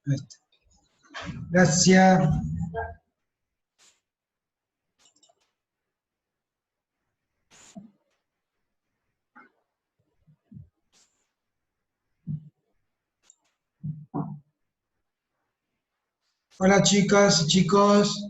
Ahí está. Gracias. Hola chicas y chicos.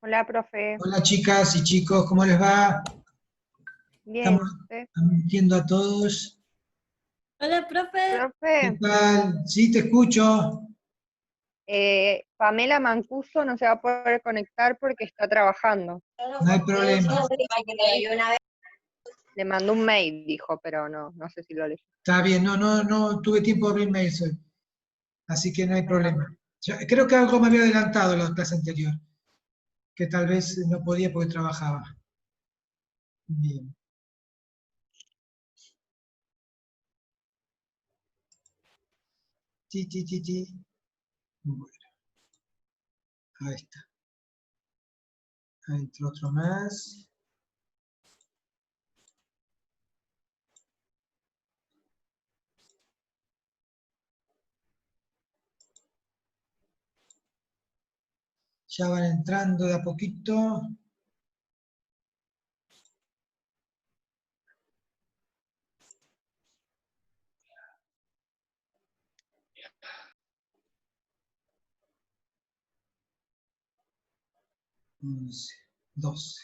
Hola, profe. Hola chicas y chicos, ¿cómo les va? Bien, Estamos ¿usted? viendo a todos. Hola, profe. ¿Qué Profe, tal? Sí, te escucho. Pamela Mancuso no se va a poder conectar porque está trabajando. No hay problema. Le mandó un mail, dijo, pero no sé si lo leyó. Está bien, no tuve tiempo de abrir mails hoy, así que no hay problema. Creo que algo me había adelantado en la clase anterior, que tal vez no podía porque trabajaba. Bien. Ti. Bueno, ahí está. Ahí entró otro más. Ya van entrando de a poquito. Once, 12.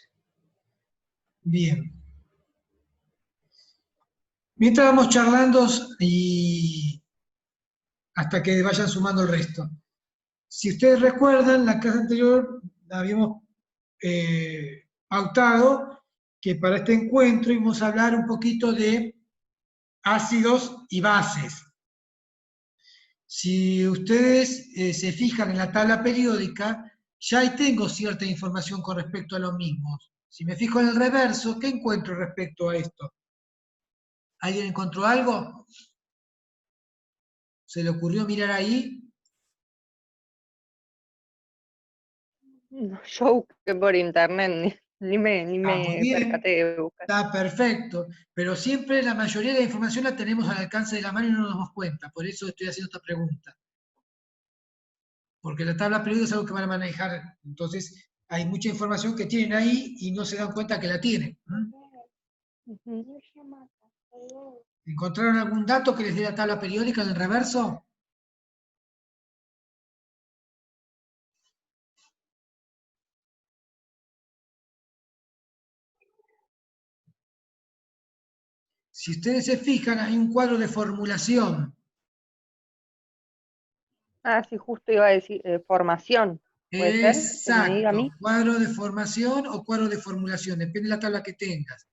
Bien. Mientras vamos charlando y hasta que vayan sumando el resto. Si ustedes recuerdan, la clase anterior habíamos pautado que para este encuentro íbamos a hablar un poquito de ácidos y bases. Si ustedes se fijan en la tabla periódica, ya ahí tengo cierta información con respecto a los mismos. Si me fijo en el reverso, ¿qué encuentro respecto a esto? ¿Alguien encontró algo? ¿Se le ocurrió mirar ahí? No, yo busqué por internet, ni Muy me bien, percaté de buscar. está perfecto, pero siempre la mayoría de la información la tenemos al alcance de la mano y no nos damos cuenta, por eso estoy haciendo esta pregunta. Porque la tabla periódica es algo que van a manejar, entonces hay mucha información que tienen ahí y no se dan cuenta que la tienen. Ujú. ¿Encontraron algún dato que les dé la tabla periódica en el reverso? Si ustedes se fijan, hay un cuadro de formulación. Ah, sí, justo iba a decir formación. ¿Puede ser que me diga a Exacto, mí? cuadro de formación o cuadro de formulación, depende de la tabla que tengas.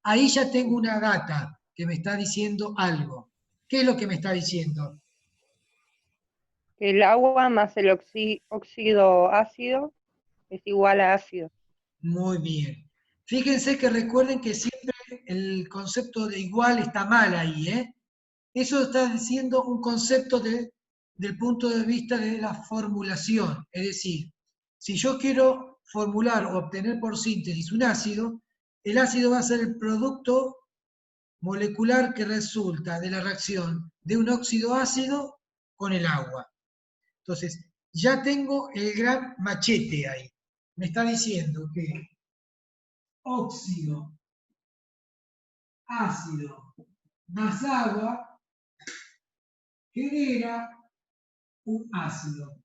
Ahí ya tengo una data que me está diciendo algo. ¿Qué es lo que me está diciendo? Que el agua más el óxido ácido es igual a ácido. Muy bien. Fíjense que recuerden que siempre el concepto de igual está mal ahí, ¿eh? Eso está diciendo un concepto del punto de vista de la formulación. Es decir, si yo quiero formular o obtener por síntesis un ácido, el ácido va a ser el producto molecular que resulta de la reacción de un óxido ácido con el agua. Entonces, ya tengo el gran machete ahí. Me está diciendo que óxido, ácido, más agua genera un ácido,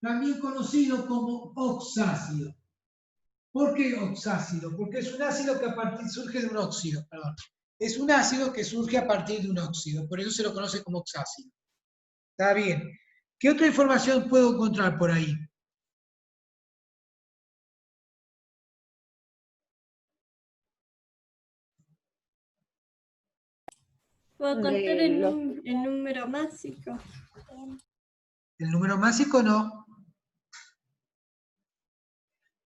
también conocido como oxácido. ¿Por qué oxácido? Porque es un ácido que surge de un óxido, perdón. Es un ácido que surge a partir de un óxido, por eso se lo conoce como oxácido. Está bien. ¿Qué otra información puedo encontrar por ahí? Puedo contar el número másico. El número másico no.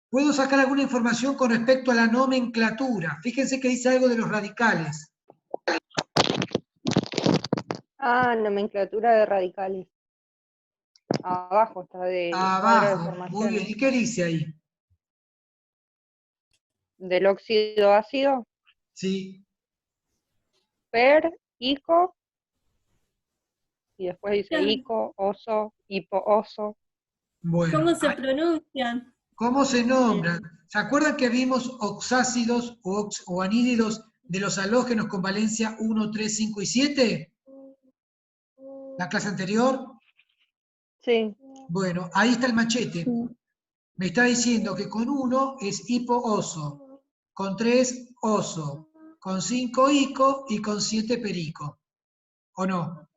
Puedo sacar alguna información con respecto a la nomenclatura. Fíjense que dice algo de los radicales. Nomenclatura de radicales. Abajo está de cuadro de Abajo, formación. muy bien. ¿Y qué dice ahí? Del óxido ácido. Sí. Per, ico. Y después dice ico, oso, hipooso. Bueno. ¿Cómo se pronuncian? ¿Cómo se nombran? ¿Se acuerdan que vimos oxácidos o anhídridos de los halógenos con valencia 1, 3, 5 y 7? ¿La clase anterior? Sí. Bueno, ahí está el machete. Me está diciendo que con 1 es hipooso, con 3 oso, con 5 ico y con 7 perico. ¿O no?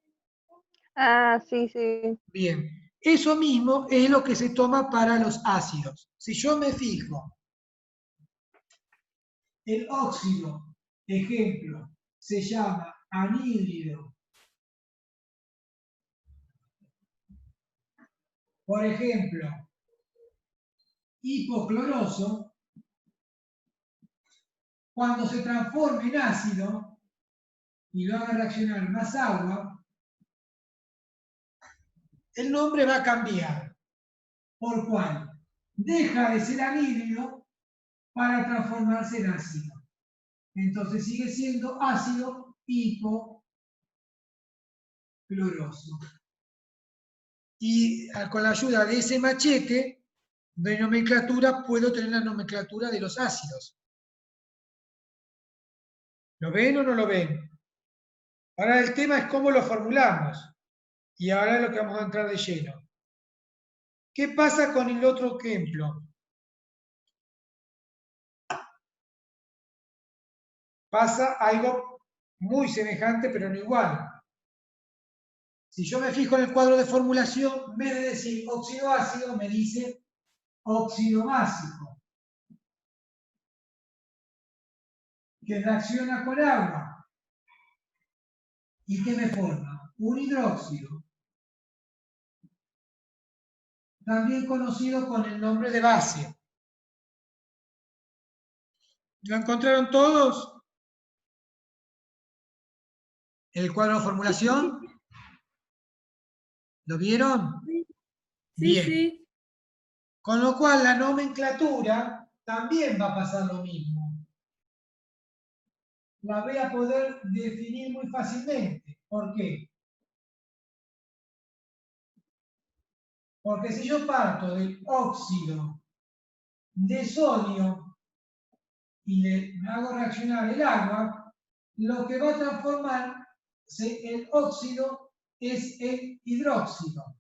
Sí, sí. Bien. Eso mismo es lo que se toma para los ácidos. Si yo me fijo, el óxido, ejemplo, se llama anhídrido. Por ejemplo, hipocloroso, cuando se transforme en ácido y lo haga reaccionar más agua, el nombre va a cambiar. ¿Por cuál? Deja de ser anhídrido para transformarse en ácido. Entonces sigue siendo ácido hipocloroso. Y con la ayuda de ese machete de nomenclatura puedo tener la nomenclatura de los ácidos. ¿Lo ven o no lo ven? Ahora el tema es cómo lo formulamos. Y ahora es lo que vamos a entrar de lleno. ¿Qué pasa con el otro ejemplo? Pasa algo muy semejante, pero no igual. Si yo me fijo en el cuadro de formulación, en vez de decir óxido ácido, me dice óxido básico, que reacciona con agua. ¿Y qué me forma? Un hidróxido, también conocido con el nombre de base. ¿Lo encontraron todos? ¿El cuadro de formulación? ¿Lo vieron? Sí, Bien. sí. Con lo cual la nomenclatura también va a pasar lo mismo. La voy a poder definir muy fácilmente. ¿Por qué? Porque si yo parto del óxido de sodio y le hago reaccionar el agua, lo que va a transformar el óxido es el hidróxido.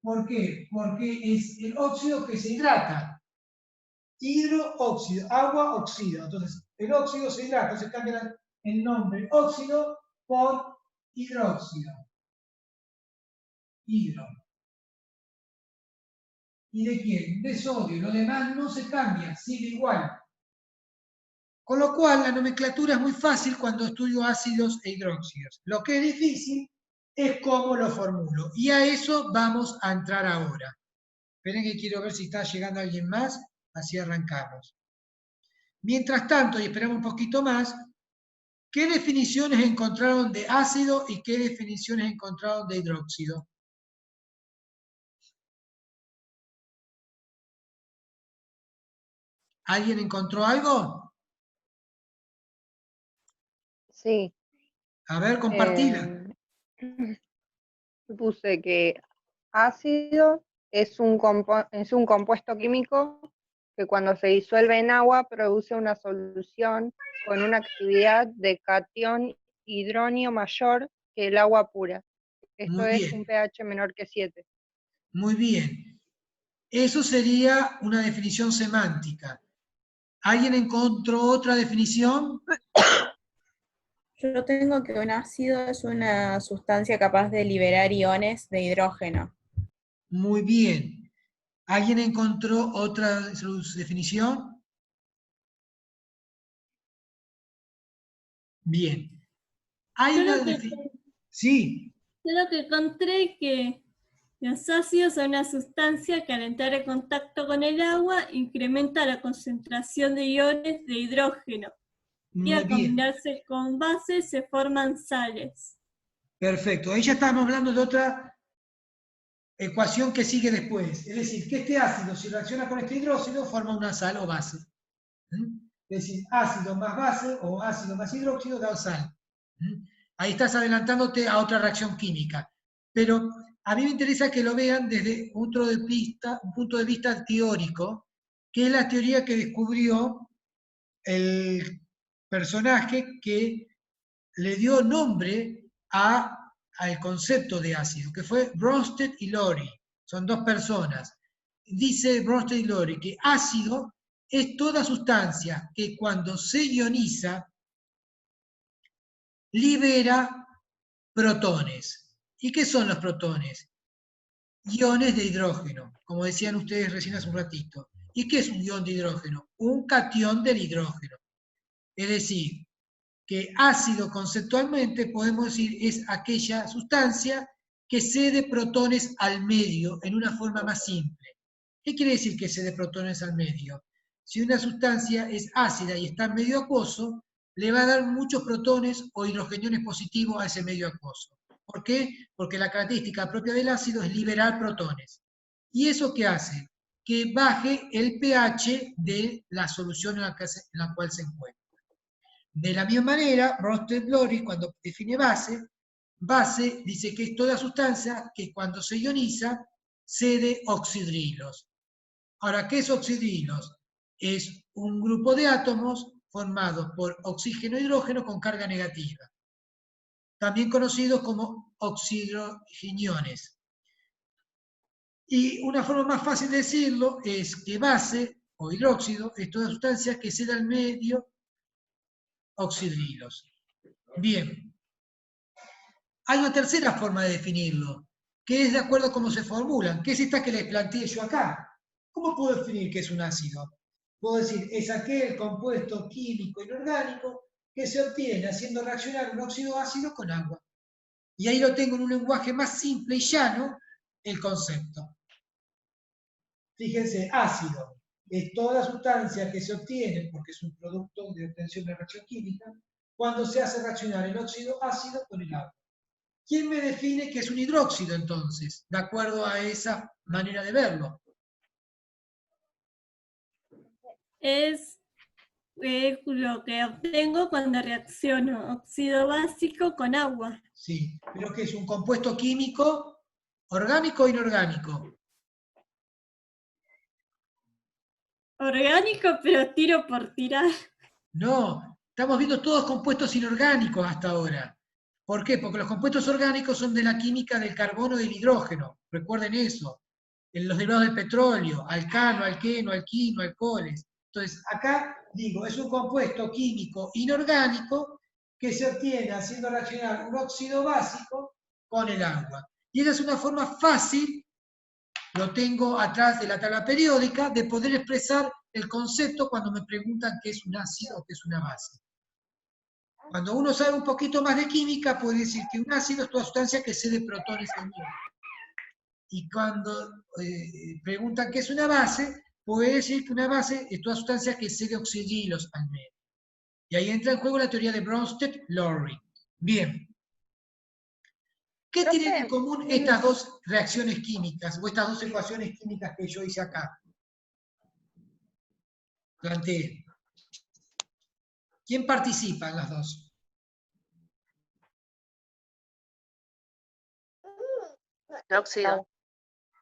¿Por qué? Porque es el óxido que se hidrata. Hidroóxido, agua, óxido. Entonces, el óxido se hidrata, se cambia el nombre óxido por hidróxido. Hidro. ¿Y de quién? De sodio. Lo demás no se cambia, sigue igual. Con lo cual, la nomenclatura es muy fácil cuando estudio ácidos e hidróxidos. Lo que es difícil es cómo lo formulo. Y a eso vamos a entrar ahora. Esperen que quiero ver si está llegando alguien más, así arrancamos. Mientras tanto, y esperamos un poquito más, ¿qué definiciones encontraron de ácido y qué definiciones encontraron de hidróxido? ¿Alguien encontró algo? Sí. A ver, compartila. Puse que ácido es un compuesto químico que cuando se disuelve en agua produce una solución con una actividad de catión hidronio mayor que el agua pura. Esto Muy es un bien, pH menor que 7. muy bien. Eso sería una definición semántica. ¿Alguien encontró otra definición? Yo tengo que un ácido es una sustancia capaz de liberar iones de hidrógeno. Muy bien. ¿Alguien encontró otra definición? Bien. Hay Yo una lo que, definición. Sí, yo lo que encontré que los ácidos son una sustancia que al entrar en contacto con el agua incrementa la concentración de iones de hidrógeno y muy al bien. combinarse con bases se forman sales. Perfecto. Ahí ya estamos hablando de otra ecuación que sigue después. Es decir, que este ácido, si reacciona con este hidróxido, forma una sal o base. Es decir, ácido más base o ácido más hidróxido da sal. Ahí estás adelantándote a otra reacción química. Pero a mí me interesa que lo vean desde un punto de vista teórico, que es la teoría que descubrió el personaje que le dio nombre al concepto de ácido, que fue Bronsted y Lowry. Son dos personas. Dice Bronsted y Lowry que ácido es toda sustancia que cuando se ioniza libera protones. ¿Y qué son los protones? Iones de hidrógeno, como decían ustedes recién hace un ratito. ¿Y qué es un ion de hidrógeno? Un catión del hidrógeno. Es decir, que ácido conceptualmente podemos decir es aquella sustancia que cede protones al medio en una forma más simple. ¿Qué quiere decir que cede protones al medio? Si una sustancia es ácida y está en medio acuoso, le va a dar muchos protones o hidrogeniones positivos a ese medio acuoso. ¿Por qué? Porque la característica propia del ácido es liberar protones. ¿Y eso qué hace? Que baje el pH de la solución en la cual se encuentra. De la misma manera, Bronsted-Lowry, cuando define base, base dice que es toda sustancia que cuando se ioniza cede oxidrilos. Ahora, ¿qué es oxidrilos? Es un grupo de átomos formado por oxígeno e hidrógeno con carga negativa, también conocidos como oxidrogeniones. Y una forma más fácil de decirlo es que base o hidróxido es toda sustancia que cede al medio oxidrilos. Bien. Hay una tercera forma de definirlo, que es de acuerdo a cómo se formulan, que es esta que les planteé yo acá. ¿Cómo puedo definir qué es un ácido? Puedo decir, es aquel compuesto químico inorgánico que se obtiene haciendo reaccionar un óxido ácido con agua. Y ahí lo tengo en un lenguaje más simple y llano, el concepto. Fíjense, ácido es toda sustancia que se obtiene, porque es un producto de obtención de reacción química, cuando se hace reaccionar el óxido ácido con el agua. ¿Quién me define que es un hidróxido entonces, de acuerdo a esa manera de verlo? Es lo que obtengo cuando reacciono óxido básico con agua. Sí, pero que es un compuesto químico orgánico o inorgánico. Orgánico, pero tiro por tirar. No, estamos viendo todos compuestos inorgánicos hasta ahora. ¿Por qué? Porque los compuestos orgánicos son de la química del carbono y del hidrógeno. Recuerden eso. En los derivados del petróleo, alcano, alqueno, alquino, alcoholes. Entonces, acá digo, es un compuesto químico inorgánico que se obtiene haciendo reaccionar un óxido básico con el agua. Y esa es una forma fácil, lo tengo atrás de la tabla periódica, de poder expresar el concepto cuando me preguntan qué es un ácido o qué es una base. Cuando uno sabe un poquito más de química, puede decir que un ácido es toda sustancia que cede protones al medio. Y cuando preguntan qué es una base, puede decir que una base es toda sustancia que cede oxidrilos al medio. Y ahí entra en juego la teoría de Bronsted-Lowry. Bien. ¿Qué tienen en común estas dos reacciones químicas o estas dos ecuaciones químicas que yo hice acá? Planteé. ¿Quién participa en las dos? El óxido.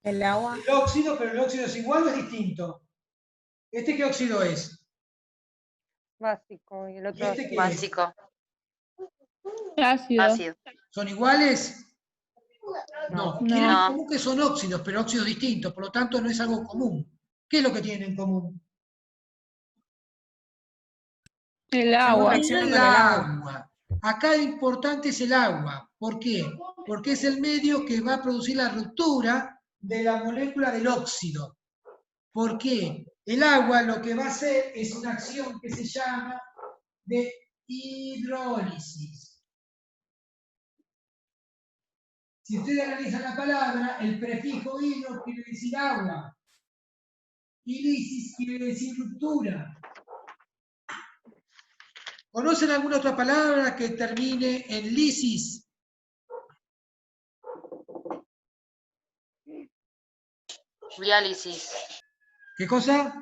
El agua. El óxido, pero el óxido es igual o es distinto. ¿Este qué óxido es? Básico y el otro ¿Y este qué Básico. Ácido. Ácido. ¿Son iguales? No. Tienen en No. común que son óxidos, pero óxidos distintos, por lo tanto no es algo común. ¿Qué es lo que tienen en común? El Estamos agua. reaccionando El con el agua. agua. Acá lo importante es el agua. ¿Por qué? Porque es el medio que va a producir la ruptura de la molécula del óxido. ¿Por qué? El agua lo que va a hacer es una acción que se llama de hidrólisis. Si ustedes analizan la palabra, el prefijo hidro quiere decir agua. Y lisis quiere decir ruptura. ¿Conocen alguna otra palabra que termine en lisis? Diálisis. ¿Qué cosa?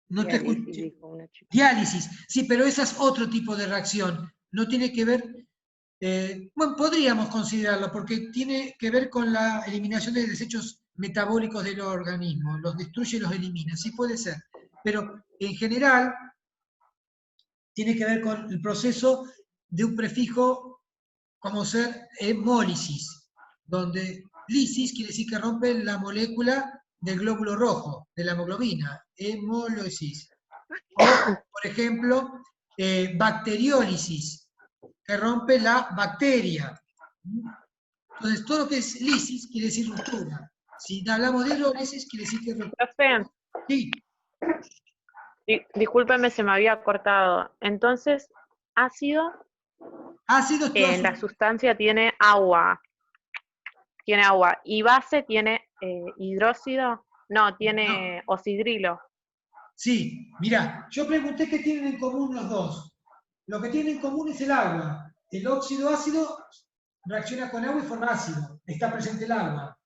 No te Diálisis, escuché. dijo una chica. Diálisis. Sí, pero esa es otro tipo de reacción. No tiene que ver... bueno, podríamos considerarlo porque tiene que ver con la eliminación de desechos metabólicos del organismo. Los destruye y los elimina. Sí puede ser. Pero en general tiene que ver con el proceso de un prefijo como ser hemólisis, donde lisis quiere decir que rompe la molécula del glóbulo rojo, de la hemoglobina, hemólisis. O, por ejemplo, bacteriólisis, que rompe la bacteria. Entonces, todo lo que es lisis quiere decir ruptura. Si hablamos de hidrólisis, quiere decir que es ruptura. Profe, Sí, discúlpeme, se me había cortado. Entonces, ácido ácido es toda en la sustancia tiene agua. Tiene agua. ¿Y base tiene hidróxido? No, tiene oxidrilo. Sí, mira, yo pregunté qué tienen en común los dos. Lo que tienen en común es el agua. El óxido ácido reacciona con agua y forma ácido. Está presente el agua.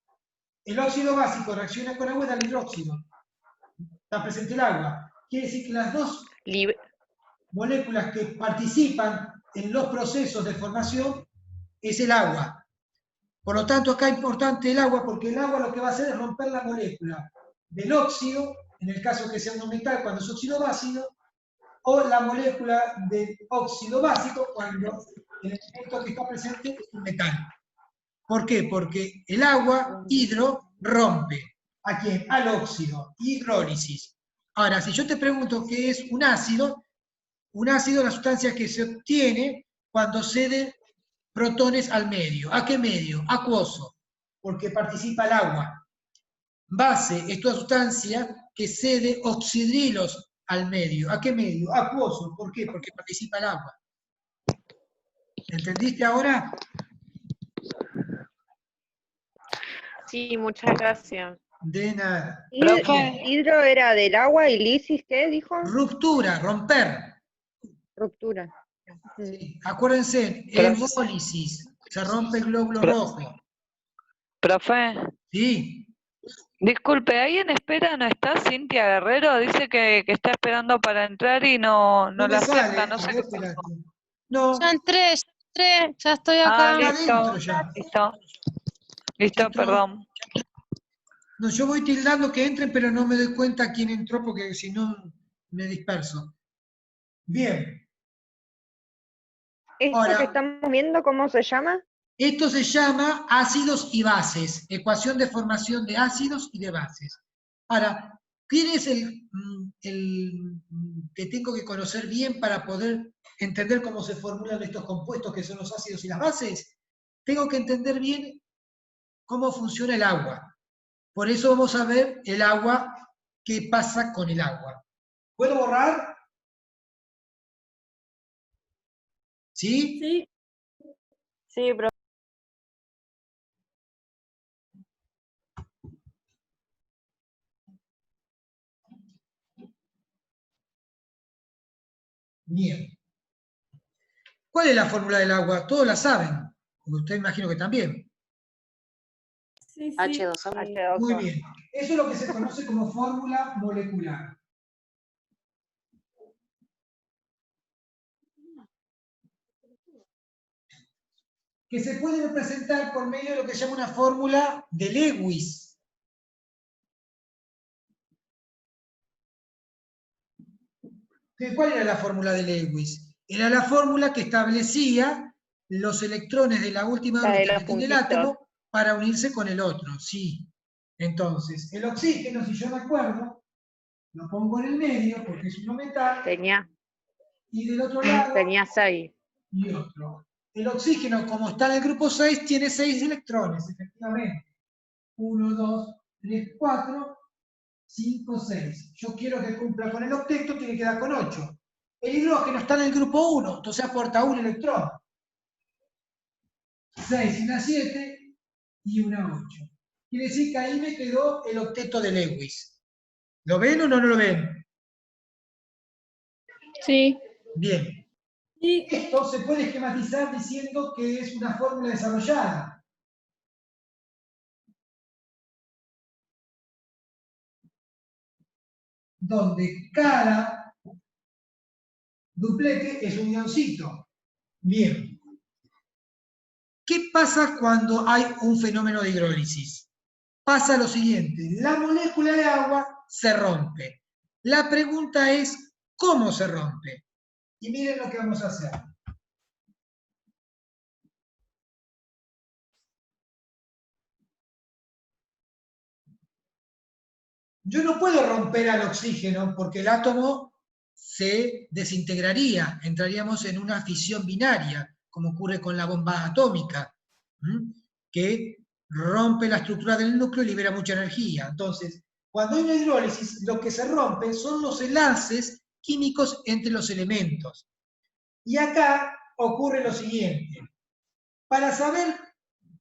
El óxido básico reacciona con agua y da el hidróxido. Está presente el agua. Quiere decir que las dos moléculas que participan en los procesos de formación es el agua. Por lo tanto, acá es importante el agua porque el agua lo que va a hacer es romper la molécula del óxido, en el caso que sea un metal cuando es óxido básico, o la molécula del óxido básico cuando el elemento que está presente es un metal. ¿Por qué? Porque el agua, hidro, rompe. ¿A quién? Al óxido, hidrólisis. Ahora, si yo te pregunto qué es un ácido es la sustancia que se obtiene cuando cede protones al medio. ¿A qué medio? Acuoso, porque participa el agua. Base es toda sustancia que cede oxidrilos al medio. ¿A qué medio? Acuoso. ¿Por qué? Porque participa el agua. ¿Entendiste ahora? Sí, muchas gracias. De nada. Hidro era del agua y lisis, ¿qué dijo? Ruptura, romper. Ruptura. Sí. Acuérdense, hemólisis, se rompe el glóbulo rojo. Profe, Sí. disculpe, ahí en espera no está Cintia Guerrero, dice que está esperando para entrar y no No me la acepta, sale. no A sé ver, qué espérate. pasó. No, Ya entré, ya estoy Ah, acá. está adentro ya. Listo, entró. perdón. No, yo voy tildando que entren, pero no me doy cuenta quién entró porque si no me disperso. Bien. ¿Esto Ahora, que estamos viendo, cómo se llama? esto se llama ácidos y bases, ecuación de formación de ácidos y de bases. Ahora, ¿quién es el que tengo que conocer bien para poder entender cómo se formulan estos compuestos que son los ácidos y las bases? Tengo que entender bien cómo funciona el agua. Por eso vamos a ver el agua, qué pasa con el agua. ¿Puedo borrar? ¿Sí? Sí, Sí, profe. Bien. ¿Cuál es la fórmula del agua? Todos la saben. Usted imagino que también. sí, sí. H2O. H2O. Muy bien. Eso es lo que se conoce como fórmula molecular. Que se puede representar por medio de lo que se llama una fórmula de Lewis. ¿Cuál era la fórmula de Lewis? Era la fórmula que establecía los electrones de la última La de órbita los que tiene el puntitos. átomo para unirse con el otro, sí. Entonces, el oxígeno, si yo me acuerdo, lo pongo en el medio porque es un metal, Tenía. y del otro lado Tenía 6. y otro. El oxígeno, como está en el grupo 6, tiene 6 electrones, efectivamente. 1, 2, 3, 4, 5, 6. Yo quiero que cumpla con el octeto, tiene que dar con 8. El hidrógeno está en el grupo 1, entonces aporta un electrón. 6 y una 7 y una 8. Quiere decir que ahí me quedó el octeto de Lewis. ¿Lo ven o no lo ven? Sí. Bien. Sí, Esto se puede esquematizar diciendo que es una fórmula desarrollada. Donde cada duplete es un ioncito. Bien. ¿Qué pasa cuando hay un fenómeno de hidrólisis? Pasa lo siguiente, la molécula de agua se rompe. La pregunta es, ¿cómo se rompe? Y miren lo que vamos a hacer. Yo no puedo romper al oxígeno porque el átomo se desintegraría, entraríamos en una fisión binaria, como ocurre con la bomba atómica, que rompe la estructura del núcleo y libera mucha energía. Entonces, cuando hay una hidrólisis, lo que se rompe son los enlaces químicos entre los elementos. Y acá ocurre lo siguiente. Para saber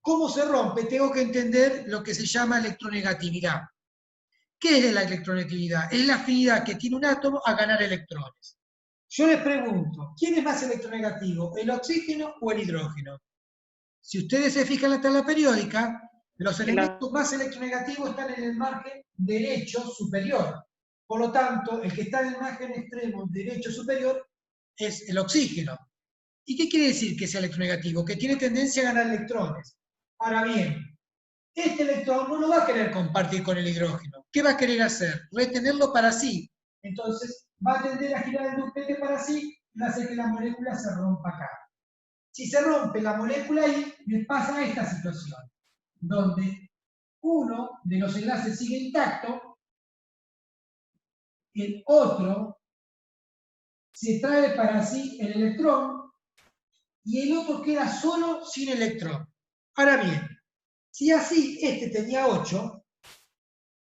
cómo se rompe, tengo que entender lo que se llama electronegatividad. ¿Qué es la electronegatividad? Es la afinidad que tiene un átomo a ganar electrones. Yo les pregunto, ¿quién es más electronegativo, el oxígeno o el hidrógeno? Si ustedes se fijan en la tabla periódica, los elementos más electronegativos están en el margen derecho superior. Por lo tanto, el que está en el margen extremo derecho superior es el oxígeno. ¿Y qué quiere decir que sea electronegativo? Que tiene tendencia a ganar electrones. Ahora bien, este electrón no lo va a querer compartir con el hidrógeno. ¿Qué va a querer hacer? Retenerlo para sí. Entonces, va a tender a girar el duplete para sí y va a hacer que la molécula se rompa acá. Si se rompe la molécula ahí, me pasa esta situación, donde uno de los enlaces sigue intacto, el otro se trae para sí el electrón y el otro queda solo sin electrón. Ahora bien, si así este tenía 8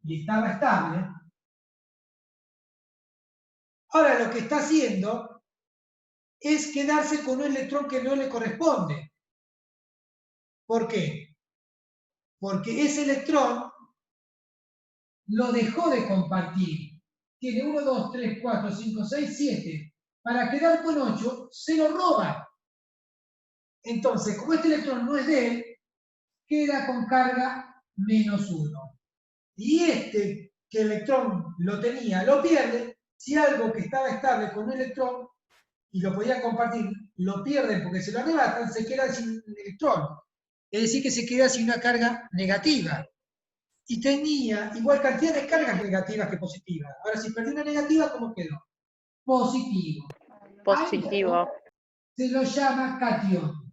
y estaba estable, ahora lo que está haciendo es quedarse con un electrón que no le corresponde. ¿Por qué? Porque ese electrón lo dejó de compartir. Tiene 1, 2, 3, 4, 5, 6, 7. Para quedar con 8, se lo roba. Entonces, como este electrón no es de él, queda con carga -1. Y este, que el electrón lo tenía, lo pierde. Si algo que estaba estable con un electrón y lo podía compartir, lo pierden porque se lo arrebatan, se queda sin electrón. Es decir, que se queda sin una carga negativa. Y tenía igual cantidad de cargas negativas que positivas. Ahora, si perdí una negativa, ¿cómo quedó? Positivo. Positivo. A esto se lo llama catión.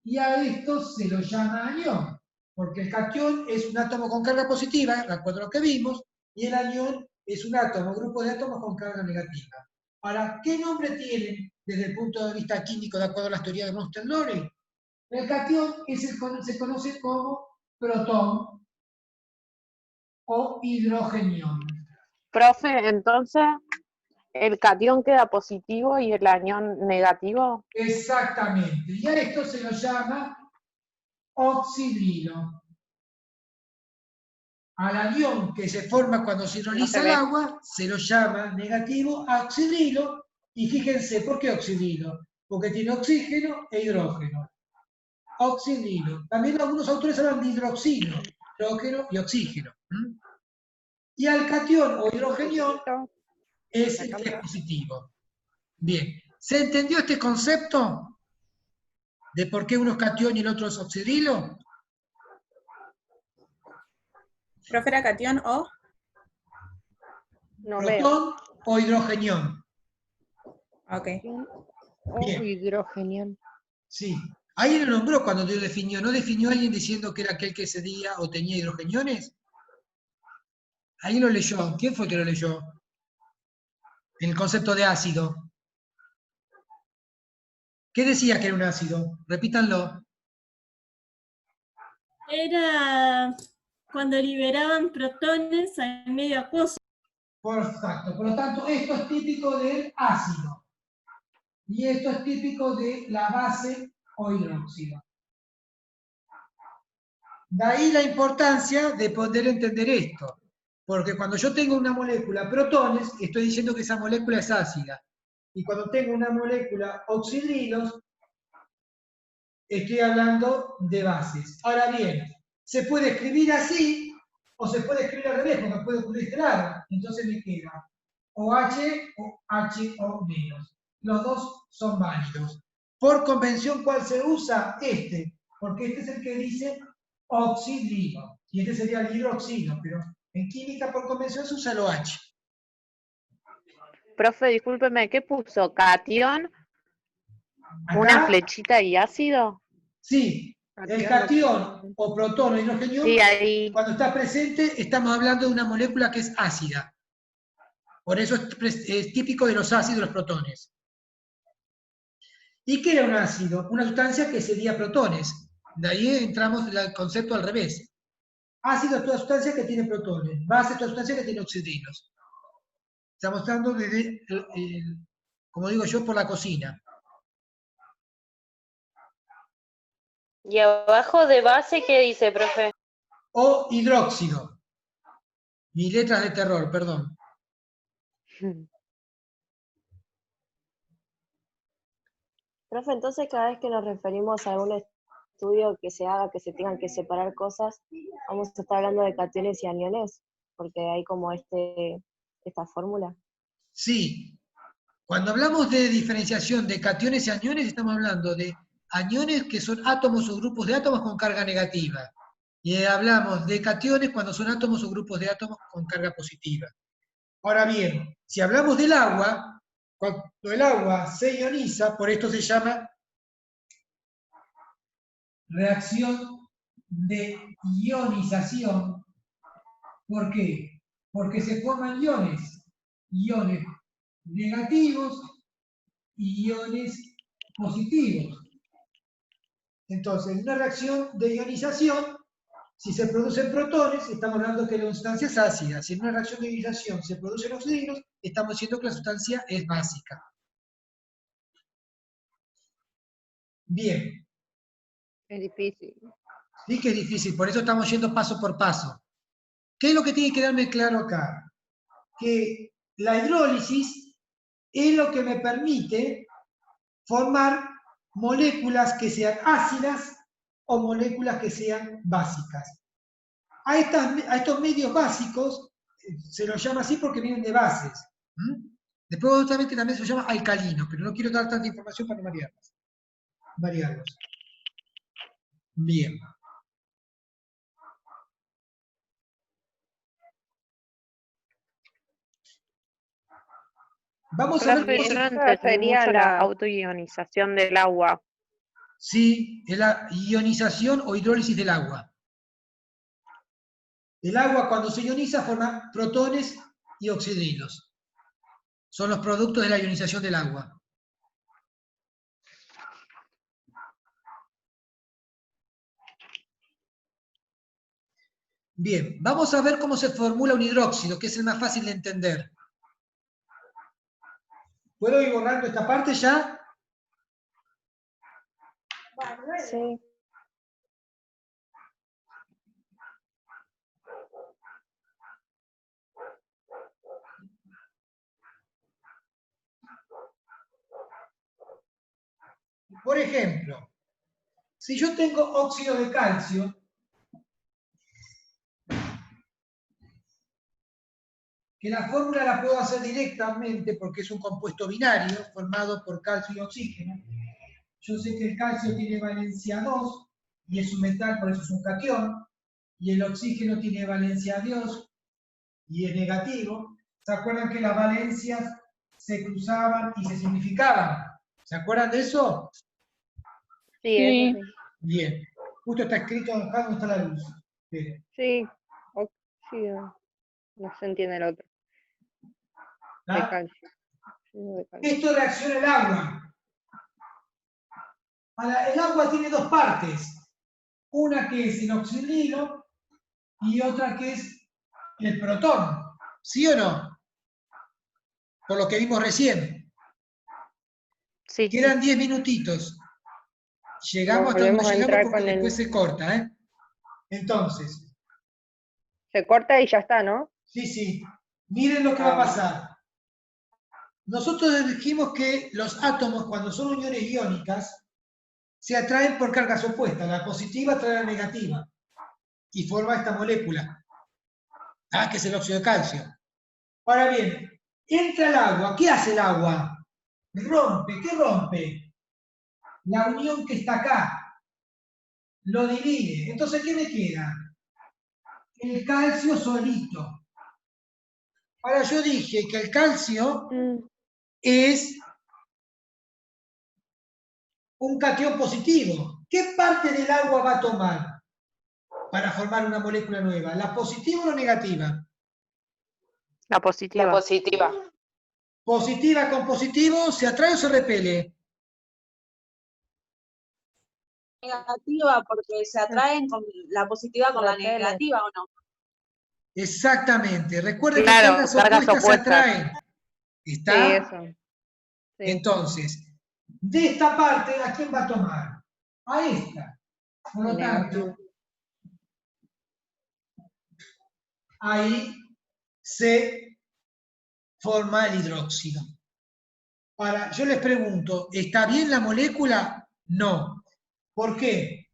Y a esto se lo llama anión. Porque el catión es un átomo con carga positiva, de acuerdo a lo que vimos, y el anión es un átomo, grupo de átomos con carga negativa. Ahora, ¿qué nombre tienen desde el punto de vista químico, de acuerdo a las teorías de Bronsted-Lowry? El catión se conoce como protón o hidrogenión. Profe, entonces, ¿el catión queda positivo y el anión negativo? Exactamente. Y a esto se lo llama oxidrilo. Al anión que se forma cuando se hidroliza el agua, se lo llama negativo oxidrilo. Y fíjense, ¿por qué oxidrilo? Porque tiene oxígeno e hidrógeno. Oxidrilo. También algunos autores hablan de hidroxilo, hidrógeno y oxígeno. Y al catión o hidrogenión es el que es positivo. Bien. ¿Se entendió este concepto de por qué uno es catión y el otro es oxidrilo? ¿Profe era catión o? No Protón o hidrogenión. Ok. Bien. Hidrogenión. Sí. Ahí lo nombró cuando lo definió. ¿No definió alguien diciendo que era aquel que cedía o tenía hidrogeniones? Ahí lo leyó. ¿Quién fue que lo leyó? En el concepto de ácido. ¿Qué decía que era un ácido? Repítanlo. Era cuando liberaban protones al medio acuoso. Exacto. Por lo tanto, esto es típico del ácido. Y esto es típico de la base o hidróxido. De ahí la importancia de poder entender esto. Porque cuando yo tengo una molécula protones, estoy diciendo que esa molécula es ácida. Y cuando tengo una molécula oxidrilos, estoy hablando de bases. Ahora bien, se puede escribir así o se puede escribir al revés, porque puede ocurrir este lado. Entonces me queda OH o HO menos. Los dos son válidos. Por convención, ¿cuál se usa? Este, porque este es el que dice oxidrilo. Y este sería el hidroxilo, pero en química por convención se usa el OH. Profe, discúlpeme, ¿qué puso? ¿Catión? ¿Una Acá, flechita y ácido? sí, el catión o protón o hidrogenio, Sí, ahí. cuando está presente, estamos hablando de una molécula que es ácida. Por eso es típico de los ácidos los protones. ¿Y qué era un ácido? Una sustancia que cedía protones. De ahí entramos en el concepto al revés. Ácido es toda sustancia que tiene protones. Base es toda sustancia que tiene oxidrilos. Estamos hablando de, como digo yo, por la cocina. Y abajo de base, ¿qué dice, profe? O hidróxido. Mis letras de terror, perdón. Profe, entonces cada vez que nos referimos a algún estudio que se haga, que se tengan que separar cosas, vamos a estar hablando de cationes y aniones, porque hay como esta fórmula. Sí. Cuando hablamos de diferenciación de cationes y aniones, estamos hablando de aniones que son átomos o grupos de átomos con carga negativa. Y hablamos de cationes cuando son átomos o grupos de átomos con carga positiva. Ahora bien, si hablamos del agua, cuando el agua se ioniza, por esto se llama reacción de ionización. ¿Por qué? Porque se forman iones negativos y iones positivos. Entonces, en una reacción de ionización, si se producen protones, estamos hablando que la sustancia es ácida. Si en una reacción de ionización se producen oxidrilos, estamos diciendo que la sustancia es básica. Bien. Es difícil. Sí que es difícil, por eso estamos yendo paso por paso. ¿Qué es lo que tiene que quedarme claro acá? Que la hidrólisis es lo que me permite formar moléculas que sean ácidas o moléculas que sean básicas. A estos medios básicos se los llama así porque vienen de bases. Después justamente también se los llama alcalinos, pero no quiero dar tanta información para no variarlos. Bien. Vamos a ver Profe, cómo yo no se... entendí sería mucho la la- autoionización del agua. Sí, es la ionización o hidrólisis del agua. El agua cuando se ioniza forma protones y oxidrilos. Son los productos de la ionización del agua. Bien, vamos a ver cómo se formula un hidróxido, que es el más fácil de entender. ¿Puedo ir borrando esta parte ya? Sí. Por ejemplo, si yo tengo óxido de calcio, que la fórmula la puedo hacer directamente porque es un compuesto binario formado por calcio y oxígeno. Yo sé que el calcio tiene valencia 2 y es un metal, por eso es un catión, y el oxígeno tiene valencia 2 y es negativo. ¿Se acuerdan que las valencias se cruzaban y se significaban? ¿Se acuerdan de eso? Sí, Sí. eso sí. Bien. Justo está escrito acá donde está la luz. Bien. Sí, óxido. No se entiende el otro. De ¿Está? calcio. Óxido de calcio. Esto reacciona el agua. Ahora, el agua tiene dos partes. Una que es el oxidrilo y otra que es el protón. ¿Sí o no? Por lo que vimos recién. Sí. Quedan 10 minutitos. Llegamos hasta donde Volvemos a llegamos entrar porque con después el... se corta, ¿eh? Entonces, Se corta y ya está, ¿no? sí. Miren lo que va a Ah, pasar. Nosotros dijimos que los átomos, cuando son uniones iónicas, se atraen por cargas opuestas. La positiva atrae a la negativa. Y forma esta molécula. Que es el óxido de calcio. Ahora bien, entra el agua. ¿Qué hace el agua? Rompe. ¿Qué rompe? La unión que está acá. Lo divide. Entonces, ¿qué me queda? El calcio solito. Ahora, yo dije que el calcio es un catión positivo. ¿Qué parte del agua va a tomar para formar una molécula nueva? ¿La positiva o la negativa? La positiva. La positiva. Positiva con positivo, ¿se atrae o se repele? Negativa, porque se atraen con la positiva con la repele. negativa, ¿o no? Exactamente. Recuerden Claro, que cargas cargas opuestas se opuestas. atraen. ¿Está? Sí, eso. Sí. Entonces, de esta parte, ¿a quién va a tomar? A esta. Por lo tanto, ahí se forma el hidróxido. Ahora, yo les pregunto, ¿está bien la molécula? No. ¿Por qué?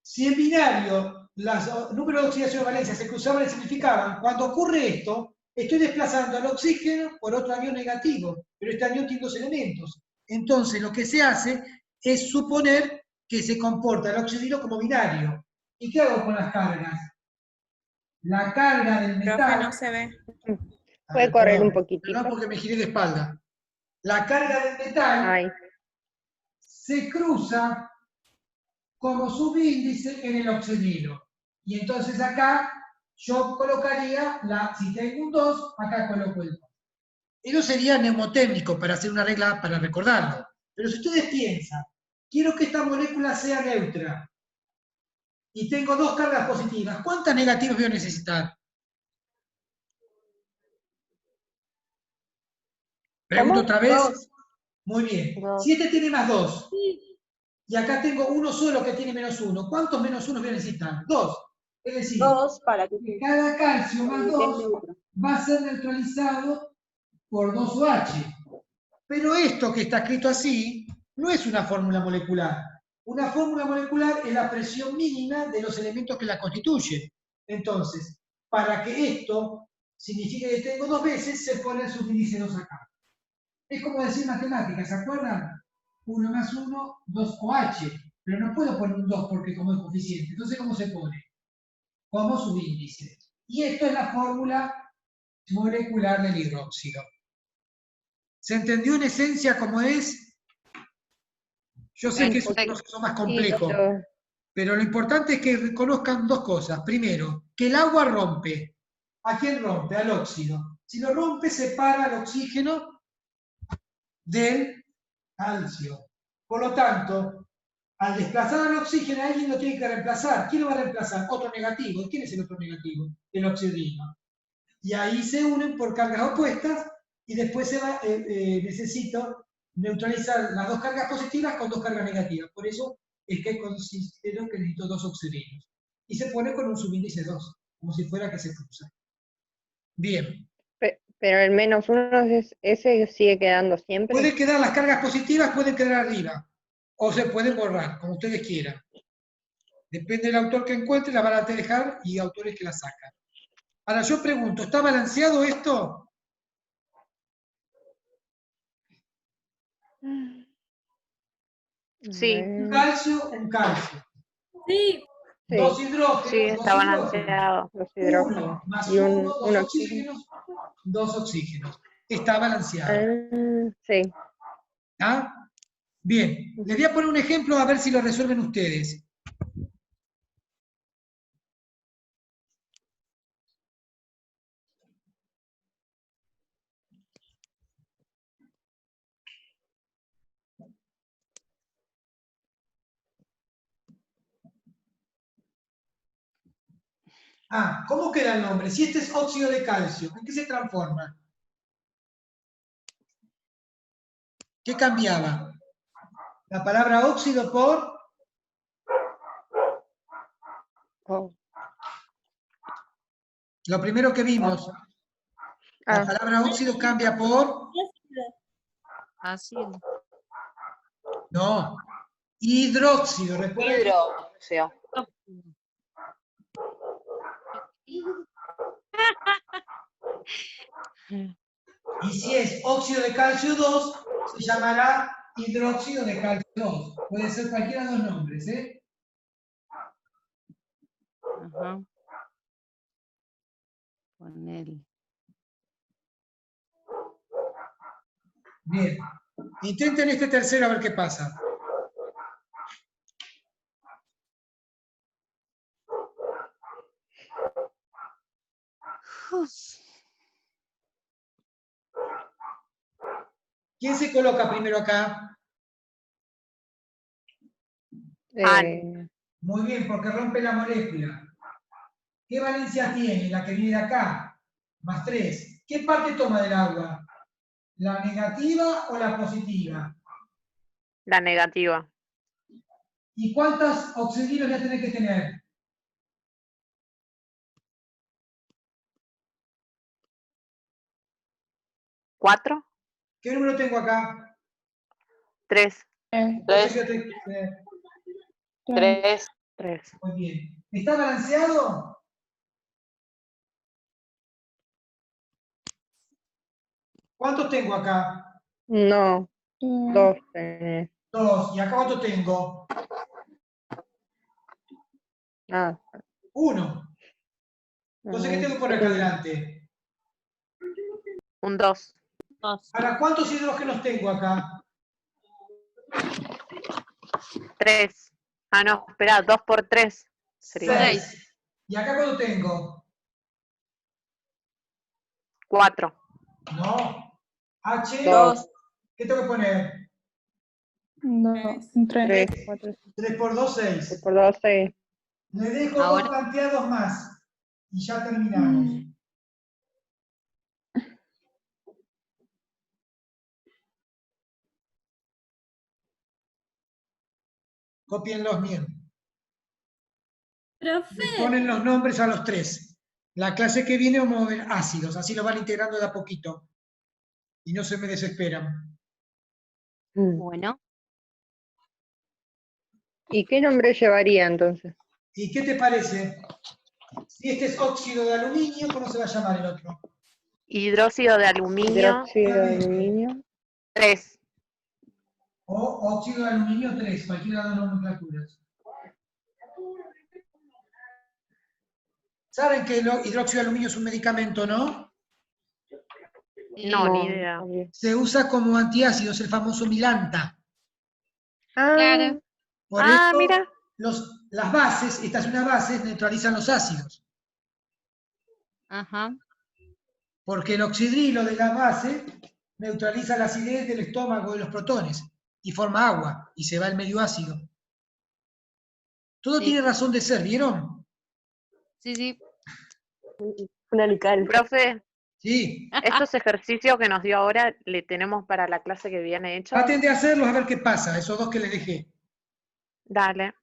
Si en binario los números de oxidación y valencia se cruzaban y se simplificaban, cuando ocurre esto, estoy desplazando al oxígeno por otro anión negativo, pero este anión tiene dos elementos. Entonces, lo que se hace es suponer que se comporta el oxidilo como binario. ¿Y qué hago con las cargas? La carga del Profe, metal... no se ve. Puede correr un poquitito. Perdón porque me giré de espalda. La carga del metal se cruza como subíndice en el oxidilo. Y entonces acá yo colocaría, si tengo un 2, acá coloco el 2. Eso sería mnemotécnico para hacer una regla para recordarlo. Pero si ustedes piensan, quiero que esta molécula sea neutra y tengo dos cargas positivas, ¿cuántas negativas voy a necesitar? Pregunto otra vez. Dos. Muy bien. Dos. Si este tiene más 2 y acá tengo uno solo que tiene menos 1, ¿cuántos menos 1 voy a necesitar? 2. Es decir, Dos para que cada calcio más es 2 neutro. va a ser neutralizado por 2OH. Pero esto que está escrito así no es una fórmula molecular. Una fórmula molecular es la presión mínima de los elementos que la constituyen. Entonces, para que esto signifique que tengo dos veces, se pone el subíndice 2 acá. Es como decir matemáticas, ¿se acuerdan? 1 más 1, 2OH. Pero no puedo poner un 2 porque como es coeficiente. Entonces, ¿cómo se pone? Como subíndice. Y esto es la fórmula molecular del hidróxido. ¿Se entendió en esencia cómo es? Yo sé que es un proceso más complejo, pero lo importante es que reconozcan dos cosas. Primero, que el agua rompe. ¿A quién rompe? Al óxido. Si lo rompe, separa el oxígeno del calcio. Por lo tanto, al desplazar al oxígeno, alguien lo tiene que reemplazar. ¿Quién lo va a reemplazar? Otro negativo. ¿Y quién es el otro negativo? El oxidrino. Y ahí se unen por cargas opuestas y después necesito neutralizar las dos cargas positivas con dos cargas negativas. Por eso es que considero que necesito dos oxidrinos. Y se pone con un subíndice 2, como si fuera que se cruza. Bien. Pero el menos 1, ese sigue quedando siempre. Pueden quedar las cargas positivas, pueden quedar arriba. O se pueden borrar, como ustedes quieran. Depende del autor que encuentre, la van a dejar y autores que la sacan. Ahora yo pregunto, ¿está balanceado esto? Sí. Un calcio, un calcio. Sí. Dos hidrógenos, Sí, está balanceado. Dos hidrógenos. Uno más Y uno, un dos oxígeno. oxígenos, dos oxígenos. Está balanceado. Sí. ¿Ah? Bien, les voy a poner un ejemplo a ver si lo resuelven ustedes. Ah, ¿cómo queda el nombre? Si este es óxido de calcio, ¿en qué se transforma? ¿Qué cambiaba? La palabra óxido por... Oh. Lo primero que vimos. La palabra óxido cambia por... Ácido. No. Hidróxido, ¿recuerdan? Hidróxido. Y si es óxido de calcio 2, se llamará hidróxido de calcio 2. Puede ser cualquiera de los nombres, ¿eh? Ajá. Ponele. Bien. Intenten este tercero a ver qué pasa. ¿Quién se coloca primero acá? Muy bien, porque rompe la molécula. ¿Qué valencia tiene la que viene de acá? Más 3. ¿Qué parte toma del agua? ¿La negativa o la positiva? La negativa. ¿Y cuántos oxidrilos ya tenés que tener? ¿4? ¿Qué número tengo acá? 3. 3. 3. Muy bien. ¿Está balanceado? ¿Cuántos tengo acá? No, 2 tenés. 2. ¿Y acá cuánto tengo? 1. Entonces, ¿qué tengo por acá adelante? Un 2. Ahora, ¿cuántos hidrógenos tengo acá? 3. Ah, no, espera, 2 por 3. Sería 6. ¿Y acá cuánto tengo? 4. No. H. 2. ¿Qué tengo que poner? No, 3. 3 por 2, 6. 3 por 2, 6. Le dejo Ahora. 2 planteados más. Y ya terminamos. Cópienlos bien. Profe, Le ponen los nombres a los 3. La clase que viene vamos a ver ácidos, así lo van integrando de a poquito. Y no se me desesperan. Bueno. ¿Y qué nombre llevaría entonces? ¿Y qué te parece? Si este es óxido de aluminio, ¿cómo se va a llamar el otro? Hidróxido de aluminio. Hidróxido de aluminio. 3. O óxido de aluminio 3, cualquiera de las nomenclaturas. ¿Saben que el hidróxido de aluminio es un medicamento, no? No, ni idea. Se usa como antiácido, es el famoso Milanta. Claro. Por eso, mira. las bases, esta es una base, neutralizan los ácidos. Ajá. Porque el oxidrilo de la base neutraliza la acidez del estómago de los protones y forma agua y se va el medio ácido. Todo Sí. tiene razón de ser, ¿vieron? Sí, sí. Un alical. Profe, Sí. estos ejercicios que nos dio ahora, ¿le tenemos para la clase que viene hechos? Traten de hacerlos a ver qué pasa, esos 2 que les dejé. Dale.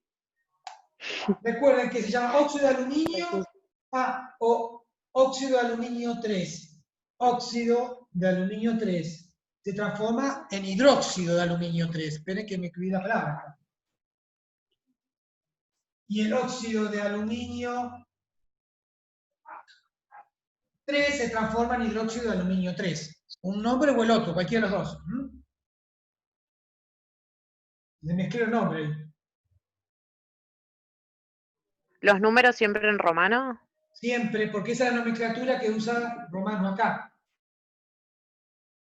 Recuerden que se llama óxido de aluminio o óxido de aluminio 3. Óxido de aluminio 3. Se transforma en hidróxido de aluminio 3. Esperen que me escribí la palabra acá. Y el óxido de aluminio 3 se transforma en hidróxido de aluminio 3. Un nombre o el otro, cualquiera de los dos. Le mezclé el nombre. ¿Los números siempre en romano? Siempre, porque esa es la nomenclatura que usa Romano acá.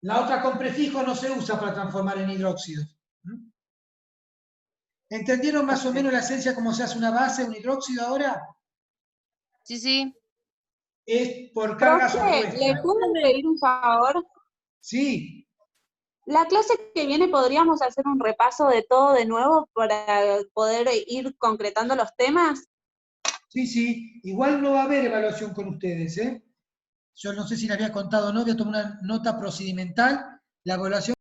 La otra con prefijo no se usa para transformar en hidróxidos. ¿Entendieron más o menos la esencia cómo se hace una base, un hidróxido ahora? Sí, sí. Es por cargas Profe, opuestas. ¿le puedo pedir un favor? Sí, La clase que viene podríamos hacer un repaso de todo de nuevo para poder ir concretando los temas. Sí, sí, igual no va a haber evaluación con ustedes, ¿eh? Yo no sé si le había contado o no, voy a tomar una nota procedimental, la evaluación